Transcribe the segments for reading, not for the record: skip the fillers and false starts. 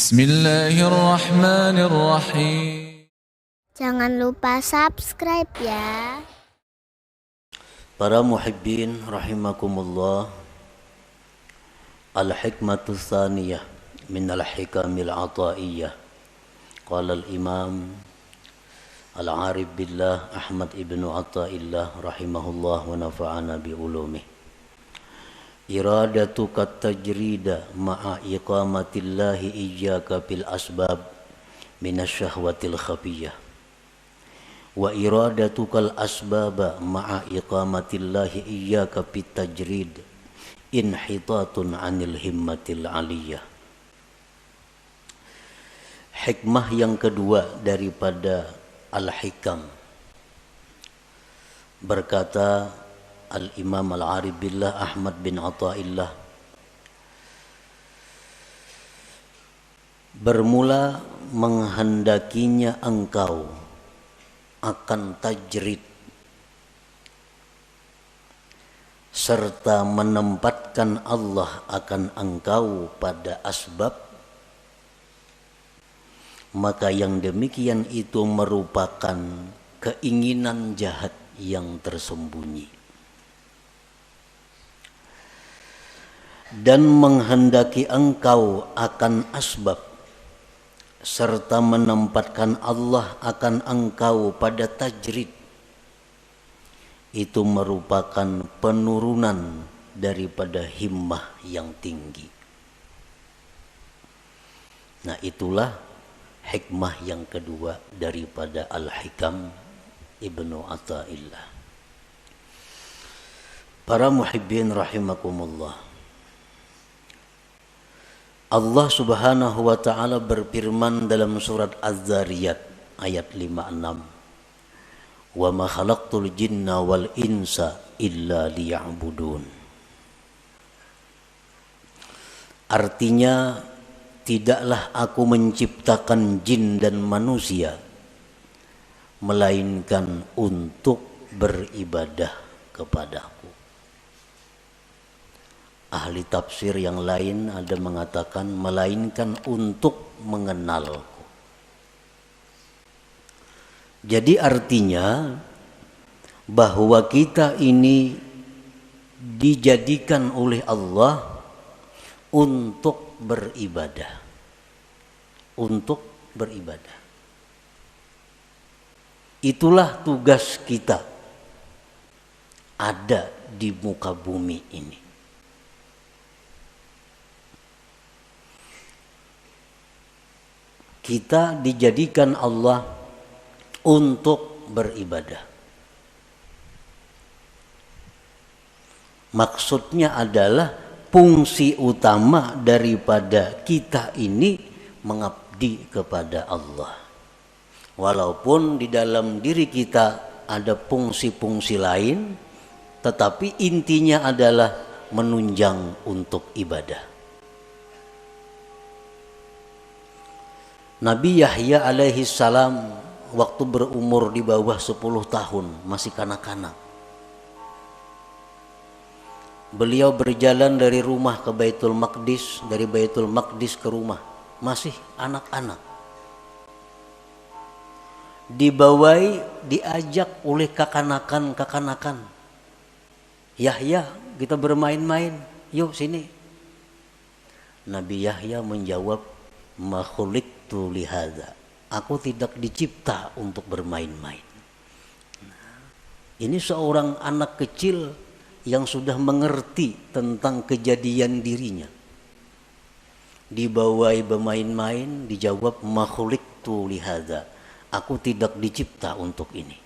Bismillahirrahmanirrahim. Jangan lupa subscribe ya. Para muhibbin rahimakumullah, al-hikmatu tsaniyah min al-hikamil ataiyah. Qala al-imam al-arif billah Ahmad ibnu Athaillah rahimahullah wa nafa'ana bi ulumih. Iradatuka tajrida ma'a iqamatillahi iyyaka bil asbab minasyahwatil khafiyah. Wa iradatukal asbaba ma'a iqamatillahi iyyaka bit tajrid inhitatun anil himmatil aliyah. Hikmah yang kedua daripada al-hikam, berkata al-imam al-arif billah Ahmad bin Athaillah, bermula menghendakinya engkau akan tajrid serta menempatkan Allah akan engkau pada asbab, maka yang demikian itu merupakan keinginan jahat yang tersembunyi. Dan menghendaki engkau akan asbab serta menempatkan Allah akan engkau pada tajrid, itu merupakan penurunan daripada himmah yang tinggi. Nah, itulah hikmah yang kedua daripada Al-Hikam Ibnu Athaillah. Para muhibbin rahimakumullah, Allah subhanahu wa ta'ala berfirman dalam surat Az-Zariyat ayat 56, wa ma khalaqtul jinna wal insa illa liya'budun. Artinya, tidaklah aku menciptakan jin dan manusia melainkan untuk beribadah kepadaku. Ahli tafsir yang lain ada mengatakan melainkan untuk mengenalku. Jadi artinya bahwa kita ini dijadikan oleh Allah untuk beribadah. Untuk beribadah. Itulah tugas kita ada di muka bumi ini. Kita dijadikan Allah untuk beribadah. Maksudnya adalah fungsi utama daripada kita ini mengabdi kepada Allah. Walaupun di dalam diri kita ada fungsi-fungsi lain, tetapi intinya adalah menunjang untuk ibadah. Nabi Yahya alaihi salam waktu berumur di bawah 10 tahun, masih kanak-kanak. Beliau berjalan dari rumah ke Baitul Maqdis, dari Baitul Maqdis ke rumah, masih anak-anak. Dibawai, diajak oleh kakanakan. Yahya, kita bermain-main, yuk sini. Nabi Yahya menjawab, ma khuliqtu lihadza, aku tidak dicipta untuk bermain-main. Ini seorang anak kecil yang sudah mengerti tentang kejadian dirinya. Dibawai bermain-main, dijawab ma khuliqtu lihadza, aku tidak dicipta untuk ini.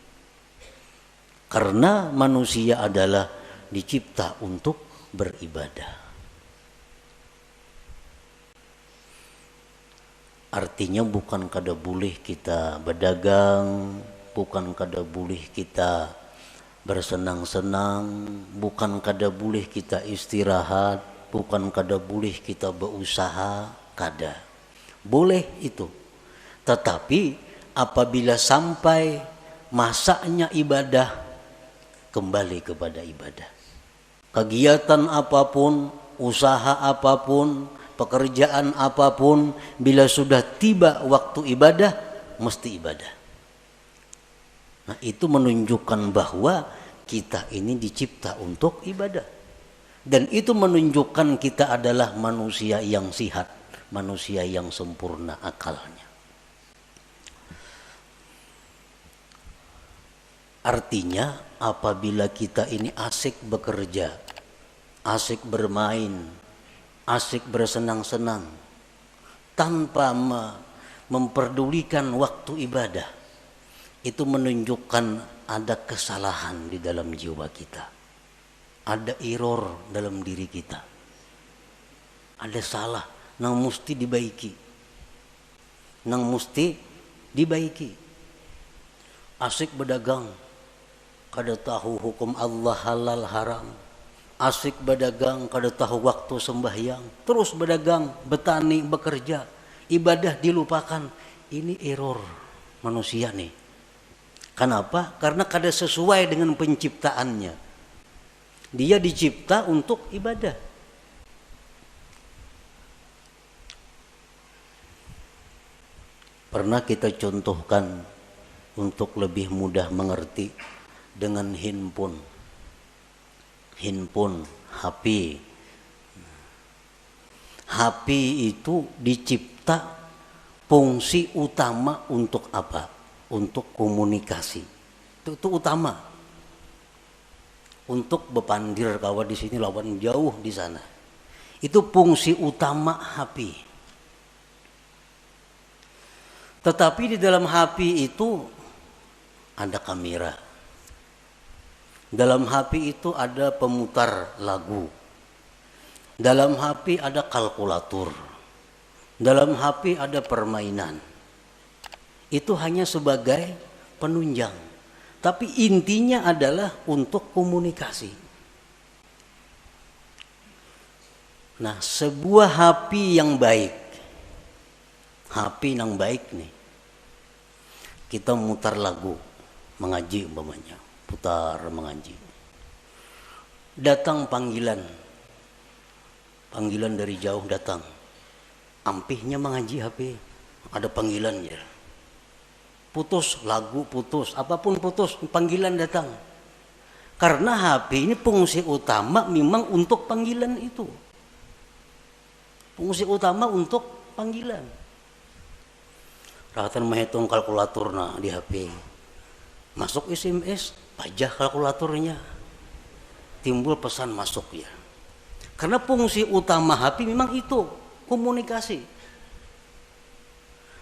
Karena manusia adalah dicipta untuk beribadah. Artinya bukan kada boleh kita berdagang, bukan kada boleh kita bersenang-senang, bukan kada boleh kita istirahat, bukan kada boleh kita berusaha, kada. Boleh itu. Tetapi apabila sampai masanya ibadah, kembali kepada ibadah. Kegiatan apapun, usaha apapun, pekerjaan apapun, bila sudah tiba waktu ibadah, mesti ibadah. Nah, itu menunjukkan bahwa kita ini dicipta untuk ibadah. Dan itu menunjukkan kita adalah manusia yang sihat, manusia yang sempurna akalnya. Artinya, apabila kita ini asik bekerja, asik bermain, asik bersenang-senang, tanpa memperdulikan waktu ibadah, itu menunjukkan ada kesalahan di dalam jiwa kita. Ada error dalam diri kita. Ada salah yang mesti dibaiki. Yang mesti dibaiki. Asik berdagang, kada tahu hukum Allah halal haram. Asik berdagang, kada tahu waktu sembahyang. Terus berdagang, bertani, bekerja. Ibadah dilupakan. Ini error manusia nih. Kenapa? Karena kada sesuai dengan penciptaannya. Dia dicipta untuk ibadah. Pernah kita contohkan untuk lebih mudah mengerti dengan handphone, HP. HP itu dicipta fungsi utama untuk apa? Untuk komunikasi. Itu utama. Untuk bepandir kawan di sini lawan jauh di sana. Itu fungsi utama HP. Tetapi di dalam HP itu ada kamera. Dalam HP itu ada pemutar lagu. Dalam HP ada kalkulator. Dalam HP ada permainan. Itu hanya sebagai penunjang. Tapi intinya adalah untuk komunikasi. Nah, sebuah HP yang baik, HP yang baik nih, kita mutar lagu, mengaji umpamanya, putar mengaji. Datang panggilan dari jauh datang, ampihnya mengaji HP, ada panggilan ya. Putus lagu, putus apapun putus, panggilan datang. Karena HP ini fungsi utama memang untuk panggilan itu. Fungsi utama untuk panggilan. Rahatan menghitung kalkulator di HP. Masuk SMS, pajah kalkulatornya. Timbul pesan masuk ya. Karena fungsi utama HP memang itu, komunikasi.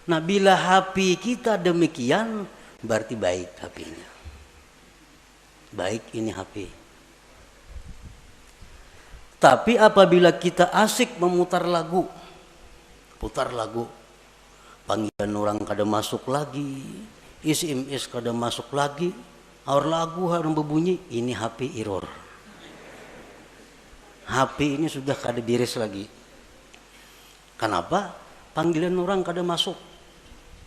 Nah, bila HP kita demikian, berarti baik HP-nya. Baik ini HP. Tapi apabila kita asik memutar lagu, putar lagu, panggilan orang kada masuk lagi, SMS kada masuk lagi, aur lagu harus berbunyi, ini HP error. HP ini sudah kada beres lagi. Kenapa? Panggilan orang kada masuk.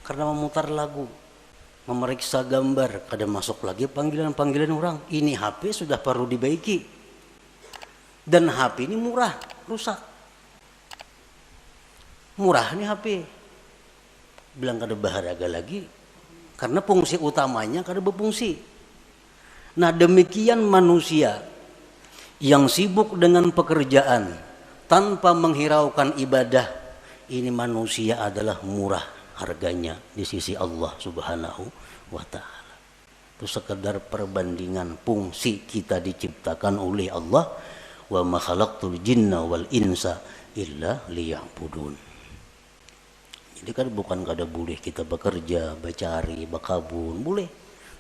Karena memutar lagu, memeriksa gambar, kada masuk lagi panggilan-panggilan orang. Ini HP sudah perlu dibaiki. Dan HP ini murah, rusak. Murah nih HP. Bilang kada berharga lagi. Karena fungsi utamanya kada berfungsi. Nah, demikian manusia yang sibuk dengan pekerjaan tanpa menghiraukan ibadah. Ini manusia adalah murah harganya di sisi Allah Subhanahu wa ta'ala. Itu sekedar perbandingan fungsi kita diciptakan oleh Allah. Wa ma khalaqtul jinna wal insa illa liya'budun. Jadi kan bukan kada boleh kita bekerja, bercari, berkabun, boleh.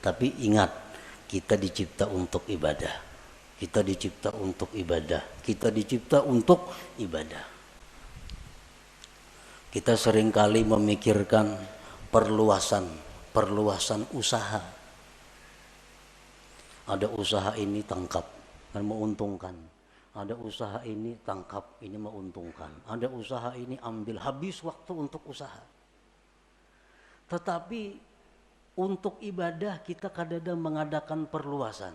Tapi ingat, kita dicipta untuk ibadah. Kita dicipta untuk ibadah. Kita dicipta untuk ibadah. Kita seringkali memikirkan perluasan usaha. Ada usaha ini tangkap dan menguntungkan. Ada usaha ini tangkap, ini menguntungkan. Ada usaha ini ambil, habis waktu untuk usaha. Tetapi untuk ibadah kita kadang-kadang mengadakan perluasan.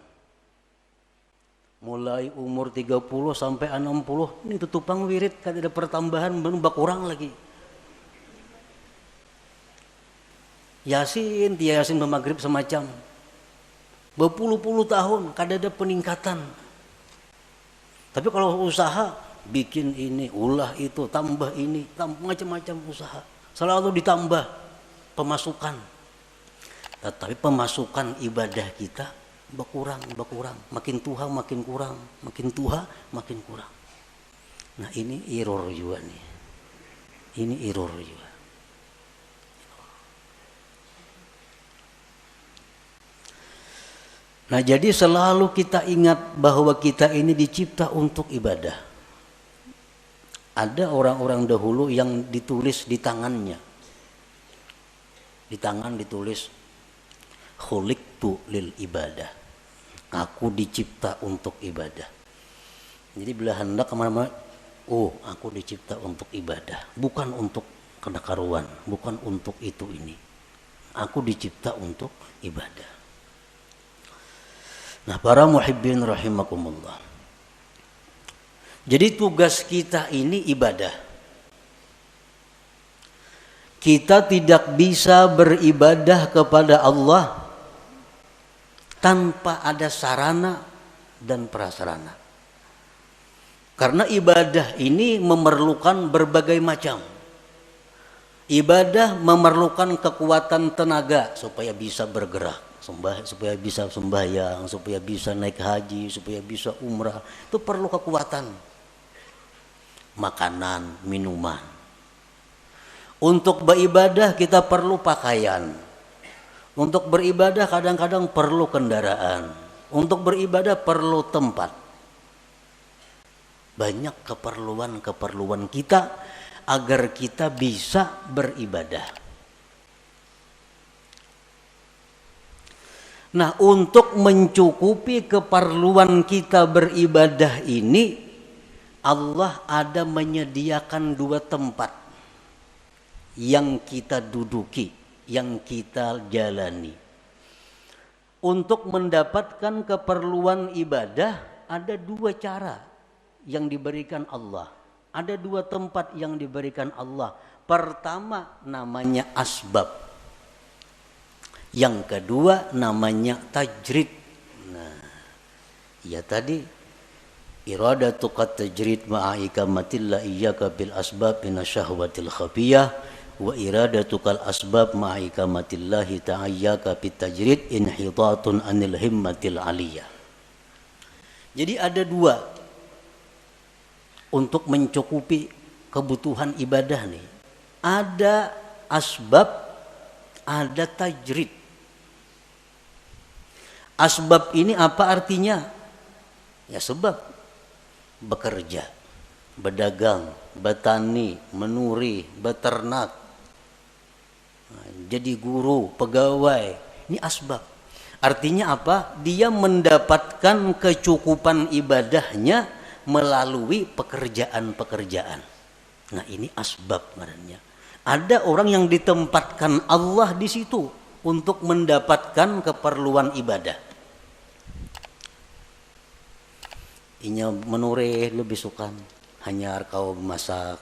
mulai umur 30 sampai 60 ini tutupang wirid kan ada pertambahan menubak kurang lagi. Yasin dia Yasin maghrib semacam berpuluh-puluh tahun kada ada peningkatan. Tapi kalau usaha bikin ini ulah itu tambah ini macam-macam usaha selalu ditambah pemasukan. Tetapi pemasukan ibadah kita berkurang, makin tua makin kurang, makin tua makin kurang. Nah ini error juga nih, ini error juga. Nah jadi selalu kita ingat bahwa kita ini dicipta untuk ibadah. Ada orang-orang dahulu yang ditulis di tangannya, di tangan ditulis khuliqtu lil ibadah, aku dicipta untuk ibadah. Jadi bila hendak kemana-mana, oh aku dicipta untuk ibadah, bukan untuk kena karuan, bukan untuk itu ini, aku dicipta untuk ibadah. Nah para muhibbin rahimakumullah, jadi tugas kita ini ibadah. Kita tidak bisa beribadah kepada Allah tanpa ada sarana dan prasarana. Karena ibadah ini memerlukan berbagai macam. Ibadah memerlukan kekuatan tenaga supaya bisa bergerak, supaya bisa sembahyang, supaya bisa naik haji, supaya bisa umrah. Itu perlu kekuatan. Makanan, minuman. Untuk beribadah kita perlu pakaian. Untuk beribadah kadang-kadang perlu kendaraan. Untuk beribadah perlu tempat. Banyak keperluan-keperluan kita agar kita bisa beribadah. Nah, untuk mencukupi keperluan kita beribadah ini, Allah ada menyediakan dua tempat yang kita duduki, yang kita jalani. Untuk mendapatkan keperluan ibadah ada dua cara yang diberikan Allah. Ada dua tempat yang diberikan Allah. Pertama namanya asbab. Yang kedua namanya tajrid. Nah, ya tadi iradatuka tajrid ma'a ikamatillah iyyaka bil asbab minasyahwatil khafiyah wa iradatukal asbab ma'a ikamatillahi ta'ayyaka bit tajrid inhitatun anil himmatil aliyah. Jadi ada dua untuk mencukupi kebutuhan ibadah nih. Ada asbab, ada tajrid. Asbab ini apa artinya? Ya sebab bekerja, berdagang, bertani, menuri, beternak, jadi guru, pegawai. Ini asbab. Artinya apa? Dia mendapatkan kecukupan ibadahnya melalui pekerjaan-pekerjaan. Nah ini asbab namanya. Ada orang yang ditempatkan Allah di situ untuk mendapatkan keperluan ibadah. Inya menure lebih suka hanya kau masak,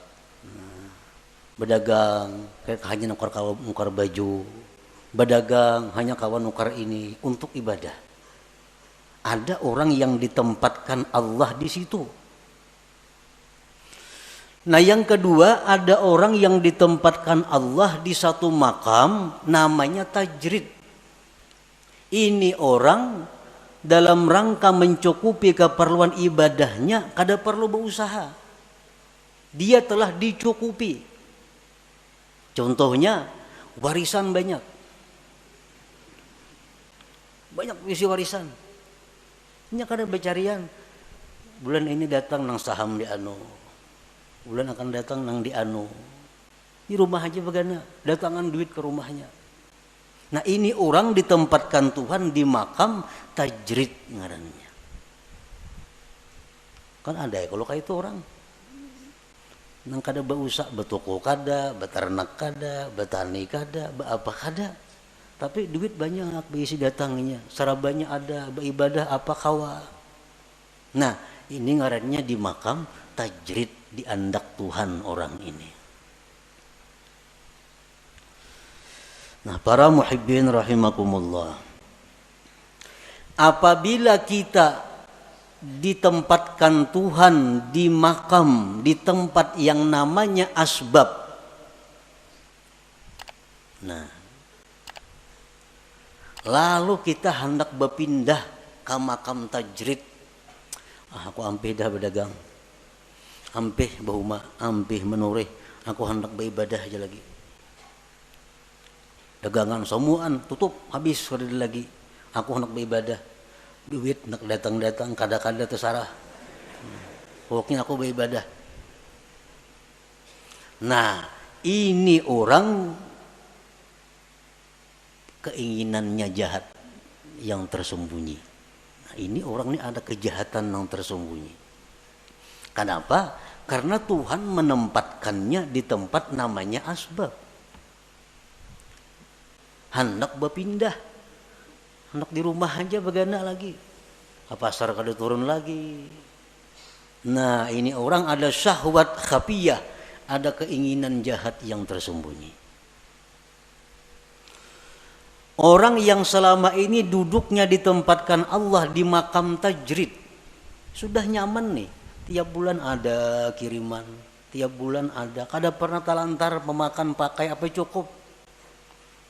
berdagang kayak hanya nukar baju, berdagang hanya kawan nukar ini untuk ibadah. Ada orang yang ditempatkan Allah di situ. Nah yang kedua, ada orang yang ditempatkan Allah di satu makam namanya tajrid. Ini orang dalam rangka mencukupi keperluan ibadahnya kada perlu berusaha. Dia telah dicukupi. Contohnya warisan banyak. Banyak isi warisan. Ini kada becarian. Bulan ini datang nang saham di anu. Bulan akan datang nang di anu. Di rumah aja bagana, datangan duit ke rumahnya. Nah ini orang ditempatkan Tuhan di makam tajrid ngarannya. Kan ada ya kalau kayak itu orang. Nang kada bausak betoko kada, beternak kada, betani kada, apa kada. Tapi duit banyak berisi datangnya, sarabanya ada, beribadah apa kawa. Nah, ini ngarannya di makam tajrid, di andak Tuhan orang ini. Nah, para muhibbin rahimakumullah, apabila kita ditempatkan Tuhan di makam, di tempat yang namanya asbab, nah, lalu kita hendak berpindah ke makam tajrid. Aku ampih dah berdagang, ampih bahuma, ampih menurih, aku hendak beribadah aja lagi. Dagangan semuaan tutup, habis sudah lagi. Aku hendak beribadah, duit nak datang-datang, kada-kada tersarah. Pokoknya aku beribadah. Nah, ini orang keinginannya jahat yang tersembunyi. Nah, ini orang ini ada kejahatan yang tersembunyi. Kenapa? Karena Tuhan menempatkannya di tempat namanya asbab. Hendak berpindah, hendak di rumah aja begana lagi, pasar kada turun lagi. Nah, ini orang ada syahwat khafiyah, ada keinginan jahat yang tersembunyi. Orang yang selama ini duduknya ditempatkan Allah di makam tajrid, sudah nyaman nih, tiap bulan ada kiriman, tiap bulan ada, kada pernah talantar memakan pakai apa cukup.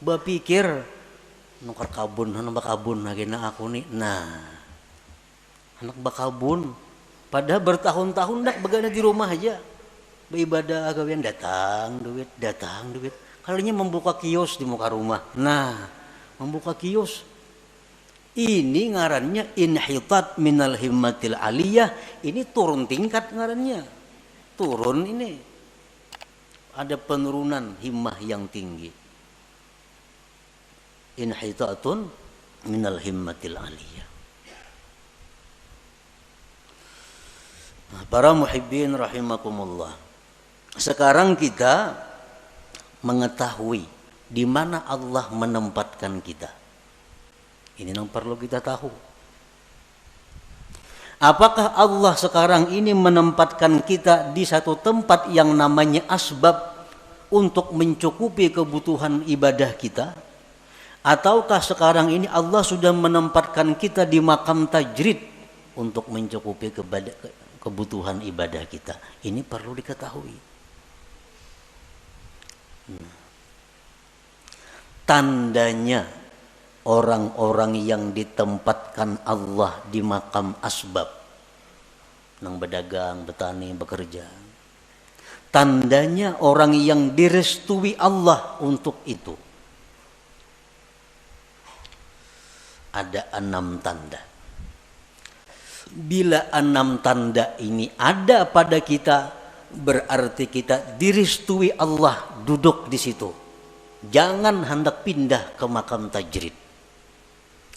Berpikir nukar kabun, anak bakabun agena aku nih. Nah, anak bakabun padahal bertahun-tahun dak begana di rumah aja beribadah gawian, datang duit. Kalinya membuka kios di muka rumah. Nah, membuka kios ini ngarannya inhitat minal himmatil aliyah. Ini turun tingkat ngarannya, turun ini, ada penurunan himmah yang tinggi. Inhitatun minal himmatil aliyah. Nah, para muhibbin rahimakumullah, sekarang kita mengetahui di mana Allah menempatkan kita. Ini yang perlu kita tahu. Apakah Allah sekarang ini menempatkan kita di satu tempat yang namanya asbab untuk mencukupi kebutuhan ibadah kita? Ataukah sekarang ini Allah sudah menempatkan kita di makam tajrid untuk mencukupi kebutuhan ibadah kita? Ini perlu diketahui. Tandanya orang-orang yang ditempatkan Allah di makam asbab, nang berdagang, bertani, bekerja, tandanya orang yang direstui Allah untuk itu. Ada 6 tanda. Bila 6 tanda ini ada pada kita, berarti kita direstui Allah duduk di situ. Jangan hendak pindah ke makam tajrid,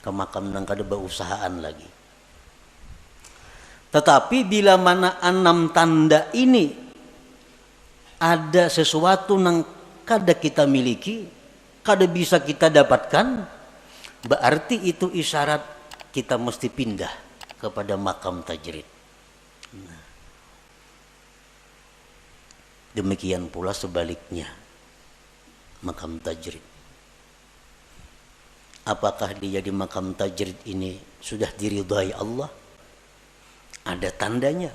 ke makam nang kada berusahaan lagi. Tetapi bila mana 6 tanda ini ada sesuatu nang kada kita miliki, kada bisa kita dapatkan, berarti itu isyarat kita mesti pindah kepada makam tajrid. Nah, demikian pula sebaliknya, makam tajrid. Apakah dia di makam tajrid ini sudah diridhai Allah? Ada tandanya.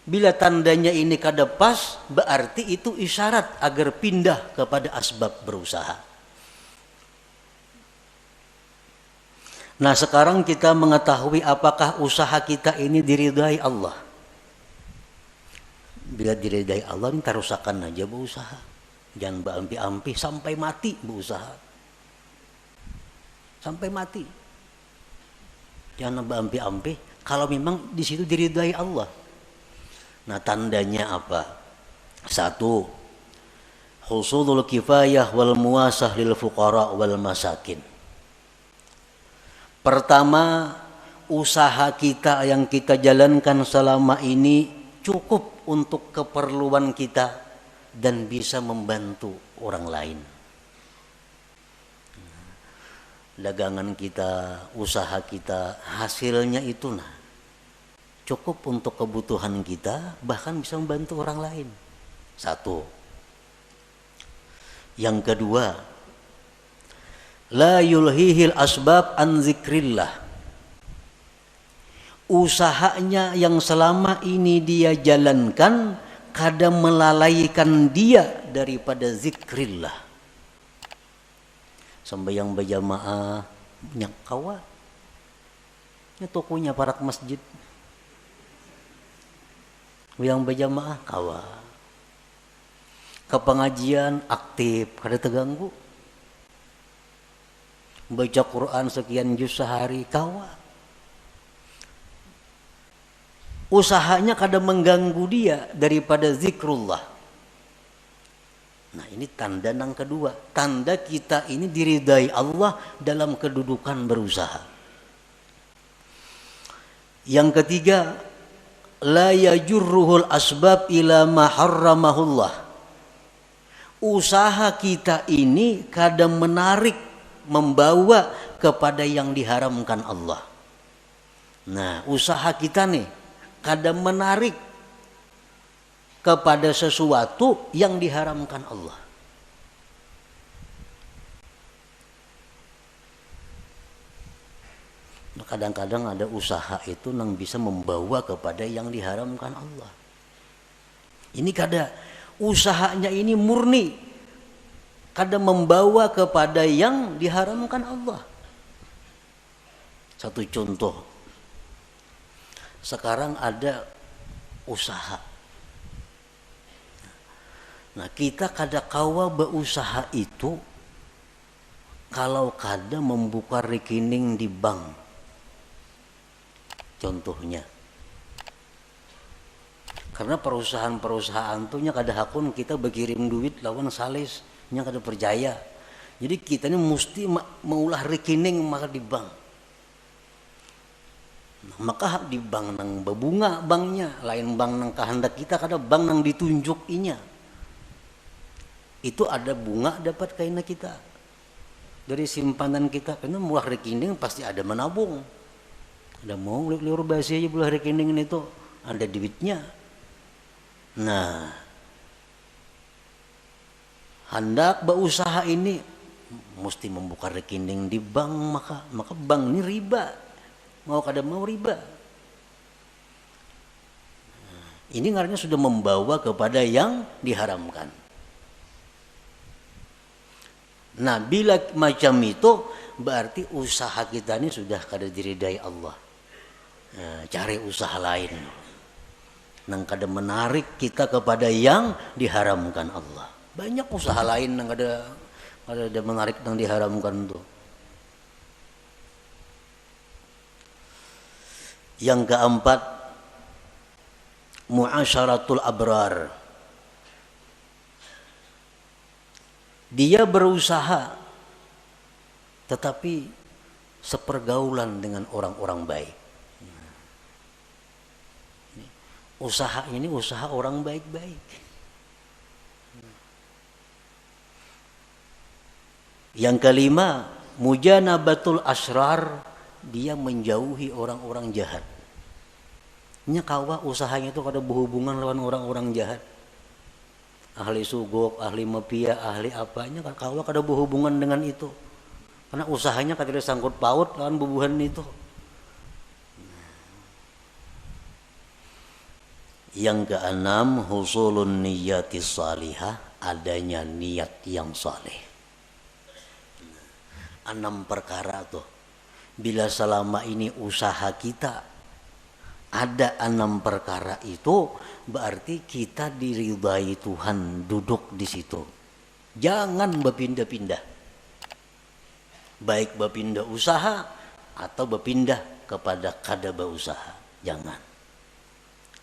Bila tandanya ini kada pas, berarti itu isyarat agar pindah kepada asbab berusaha. Nah, sekarang kita mengetahui apakah usaha kita ini diridhai Allah. Bila diridhai Allah, kita rusakan aja berusaha. Jangan berampi-ampi sampai mati berusaha. Sampai mati. Jangan berampi-ampi kalau memang di situ diridhai Allah. Nah, tandanya apa? 1, husulul kifayah wal muwasah lil fuqara wal masakin. Pertama, usaha kita yang kita jalankan selama ini cukup untuk keperluan kita dan bisa membantu orang lain. Dagangan kita, usaha kita, hasilnya itu cukup untuk kebutuhan kita, bahkan bisa membantu orang lain. Satu. Yang kedua, la yulhihil asbab an zikrillah. Usahanya yang selama ini dia jalankan kadang melalaikan dia daripada zikrillah. Sembahyang berjamaah nyak kawa. Ini tokonya para masjid. Yang berjamaah kawa. Ke pengajian aktif, kada terganggu. Baca Quran sekian juz sehari kawa. Usahanya kadang mengganggu dia daripada zikrullah. Nah, ini tanda yang kedua. Tanda kita ini diridai Allah dalam kedudukan berusaha. Yang ketiga, la yajurruhul asbab ila ma harramahullah. Usaha kita ini kadang menarik, membawa kepada yang diharamkan Allah. Nah, usaha kita nih kadang menarik kepada sesuatu yang diharamkan Allah. Kadang-kadang ada usaha itu yang bisa membawa kepada yang diharamkan Allah. Ini kadang usahanya ini murni, kadang membawa kepada yang diharamkan Allah. Satu contoh, sekarang ada usaha. Nah, kita kada kawa berusaha itu kalau kada membuka rekening di bank. Contohnya, karena perusahaan-perusahaan tuh nya kada hakun kita berkirim duit lawan sales nya kada percaya. Jadi kita ini mesti maulah rekening maka di bank. Nah, maka di bank nang berbunga banknya, lain bank nang kehendak kita, kada bank nang ditunjuk inya. Itu ada bunga dapat kaina kita dari simpanan kita, karena murah rekening pasti ada menabung. Ada mau liur basi aja bulah rekening itu ada duitnya. Nah, hendak berusaha ini mesti membuka rekening di bank, maka bank ini riba. Mau kada mau riba. Nah, ini artinya sudah membawa kepada yang diharamkan. Nah, bila macam itu berarti usaha kita ini sudah kada diridai Allah. Nah, cari usaha lain nang kada menarik kita kepada yang diharamkan Allah. Banyak usaha lain nang kada menarik nang diharamkan tuh. Yang keempat, muasyaratul abrar. Dia berusaha tetapi sepergaulan dengan orang-orang baik. Usahanya ini usaha orang baik-baik. Yang kelima, mujanabatul asrar, dia menjauhi orang-orang jahat. Nya kawa usahanya itu kada berhubungan lawan orang-orang jahat. Ahli sugok, ahli mafia, ahli apanya kawa kada berhubungan dengan itu. Karena usahanya kada sangkut paut lawan bubuhan itu. Yang keenam, husulun niyatis salihah, adanya niat yang saleh. 6 perkara tuh. Bila selama ini usaha kita ada 6 perkara itu, berarti kita diridai Tuhan duduk di situ. Jangan berpindah-pindah. Baik berpindah usaha atau berpindah kepada kada berusaha. Jangan.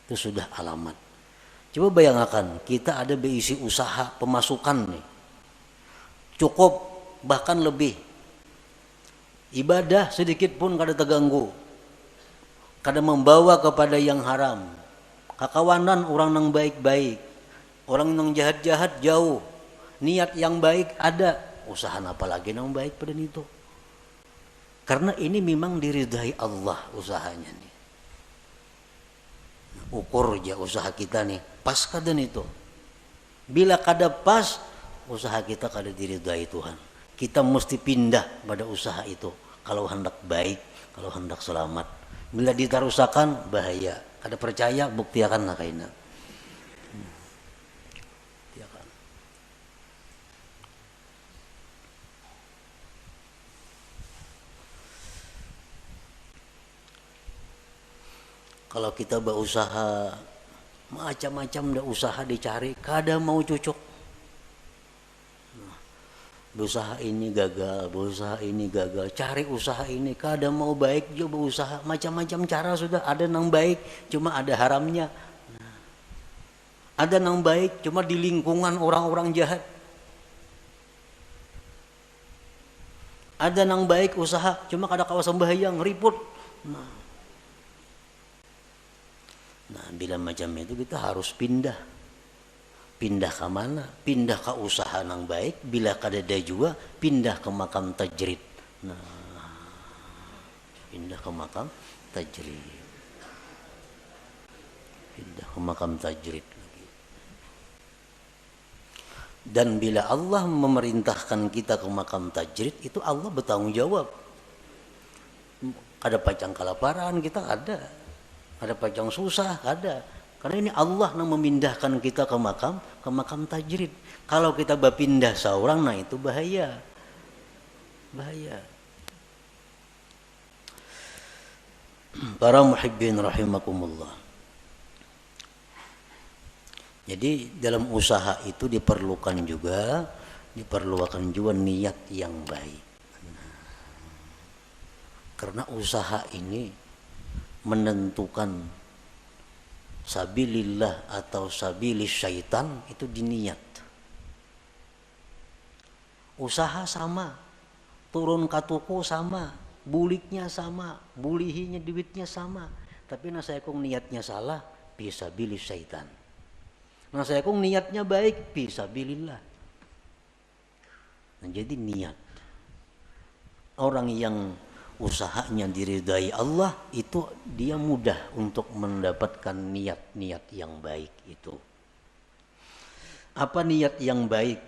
Itu sudah alamat. Coba bayangkan, kita ada berisi usaha pemasukan nih. Cukup, bahkan lebih. Ibadah sedikit pun kada terganggu. Kada membawa kepada yang haram. Kakawanan orang yang baik-baik. Orang yang jahat-jahat jauh. Niat yang baik ada. Usaha apa lagi yang baik pada itu. Karena ini memang diridai Allah usahanya nih. Ukur aja usaha kita nih, pas kadan itu. Bila kada pas, usaha kita kada diridai Tuhan. Kita mesti pindah pada usaha itu. Kalau hendak baik, kalau hendak selamat. Bila ditarusakan, bahaya. Kada percaya, buktiakan nak kaina. Kalau kita berusaha macam-macam dah usaha dicari, kada mau cocok. Berusaha ini gagal, berusaha ini gagal, cari usaha ini kada mau baik juga berusaha, macam-macam cara sudah ada nang baik, cuma ada haramnya. Ada nang baik, cuma di lingkungan orang-orang jahat. Ada nang baik usaha, cuma kada kawasan bahayang, ribut. Nah, bila macam itu kita harus pindah. Pindah ke mana? Pindah ke usaha nang baik. Bila kadada juga, pindah ke makam tajrid. Nah, pindah ke makam tajrid. Pindah ke makam tajrid lagi. Dan bila Allah memerintahkan kita ke makam tajrid, itu Allah bertanggung jawab. Ada pacang kelaparan kita ada pacang susah, ada. Karena ini Allah yang memindahkan kita ke makam tajrid. Kalau kita berpindah seorang, nah itu bahaya. Bahaya. Para muhibbin rahimakumullah. Jadi dalam usaha itu diperlukan juga niat yang baik. Karena usaha ini menentukan sabilillah atau sabilis syaitan itu diniat. Usaha sama, turun ke toko sama, buliknya sama, bulihinya duitnya sama, tapi saya kong niatnya salah, fisabilis syaitan. Saya kong niatnya baik, fisabilillah. Nah, jadi niat. Orang yang usahanya diridai Allah itu dia mudah untuk mendapatkan niat-niat yang baik itu. Apa niat yang baik?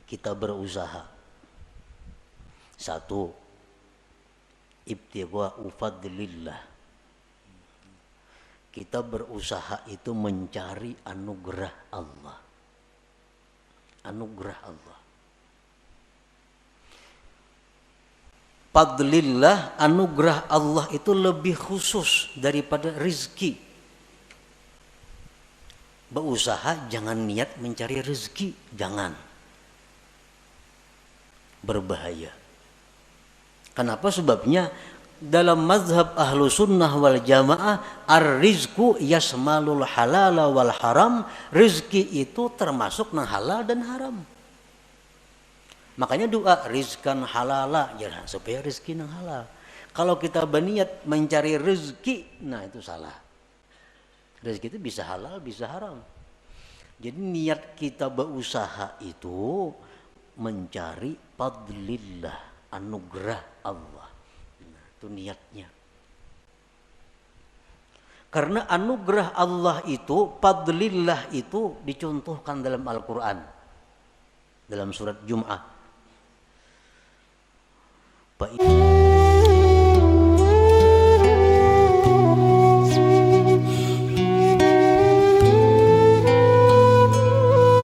Kita berusaha. Satu, ibtigha'u fadlillah. Kita berusaha itu mencari anugerah Allah. Anugerah Allah. Fadlillah, anugerah Allah itu lebih khusus daripada rezeki. Berusaha jangan niat mencari rezeki, jangan. Berbahaya. Kenapa? Sebabnya dalam mazhab ahlu sunnah wal jamaah, ar-rizku yasmalul halala wal haram. Rezeki itu termasuk nang halal dan haram. Makanya doa rizkan halala, jangan supaya rezeki nang halal. Kalau kita berniat mencari rezeki, nah itu salah. Rezeki itu bisa halal, bisa haram. Jadi niat kita berusaha itu mencari fadlillah, anugerah Allah. Nah, itu niatnya. Karena anugerah Allah itu, fadlillah itu dicontohkan dalam Al-Quran. Dalam surat Jum'ah.